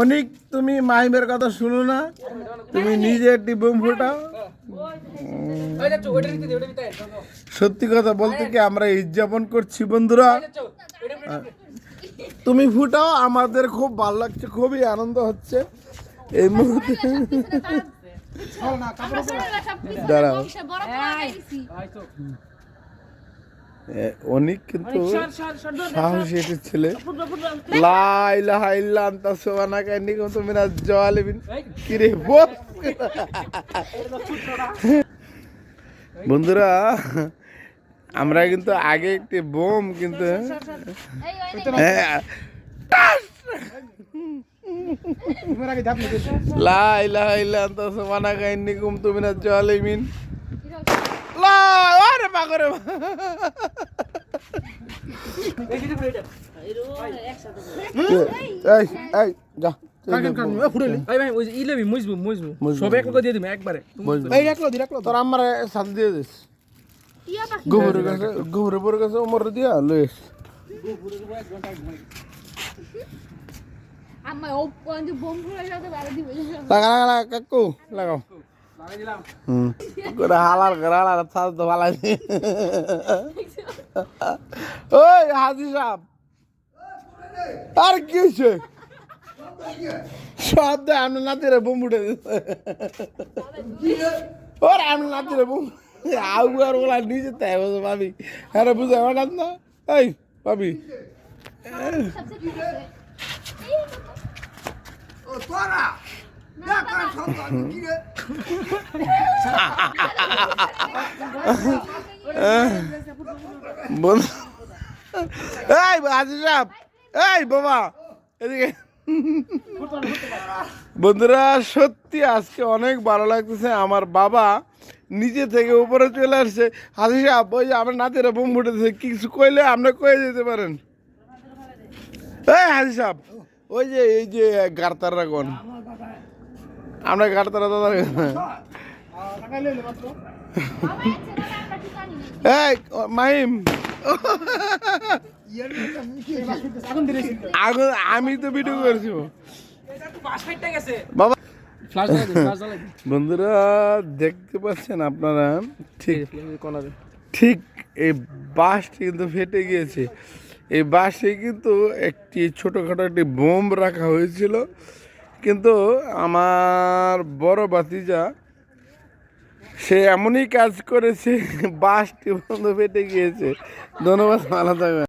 অনেক তুমি মাহিমের কথা শুনো না, তুমি নিজে একটি বোম ফুটাও। সত্যি কথা বলতে কি আমরা উদযাপন করছি বন্ধুরা, তুমি ফুটাও, আমাদের খুব ভালো লাগছে, খুবই আনন্দ হচ্ছে এই মুহূর্তে। দাঁড়াও, অনেক কিন্তু সাহসী একটি ছেলে। বন্ধুরা আমরা কিন্তু আগে একটি বোম কিন্তু গোবরের কাছে ওমর দিয়া লইস কাকু লাগাও। ওই হাজি সাহেব আর কি হয়েছে? সব দেয় আপনার নাতিরে বোম উঠে দিচ্ছে। ওর আপনার নাতিরে বোম আউয়ার ওলা নিজে তাই ভাবি, হ্যাঁ বুঝে হঠাৎ না। এই ভাবি এই হাজি সাহেব, এই বাবা এদিকে। বন্ধুরা সত্যি আজকে অনেক ভালো লাগতেছে, আমার বাবা নিজে থেকে উপরে চলে আসছে। হাজি সাহেব ওই যে আমার নাতিরা বোম ফুটেছে, কিছু কইলে আপনি কয়ে যেতে পারেন। এই হাজি সাহেব ওই যে এই যে গাড়তার রাখুন, আমরা গাড়তারা দাদা। এই মাহিম আগুন, আমি তো ভিডিও করছি বাবা। বন্ধুরা দেখতে পাচ্ছেন আপনারা, ঠিক এই বাঁশটি কিন্তু ফেটে গিয়েছে। এই বাঁশে কিন্তু একটি ছোটোখাটো একটি বোম রাখা হয়েছিল, কিন্তু আমার বড় ভাতিজা সে এমনই কাজ করেছে, বাঁশটি বন্ধ ফেটে গিয়েছে। ধন্যবাদ, ভালো থাকবেন।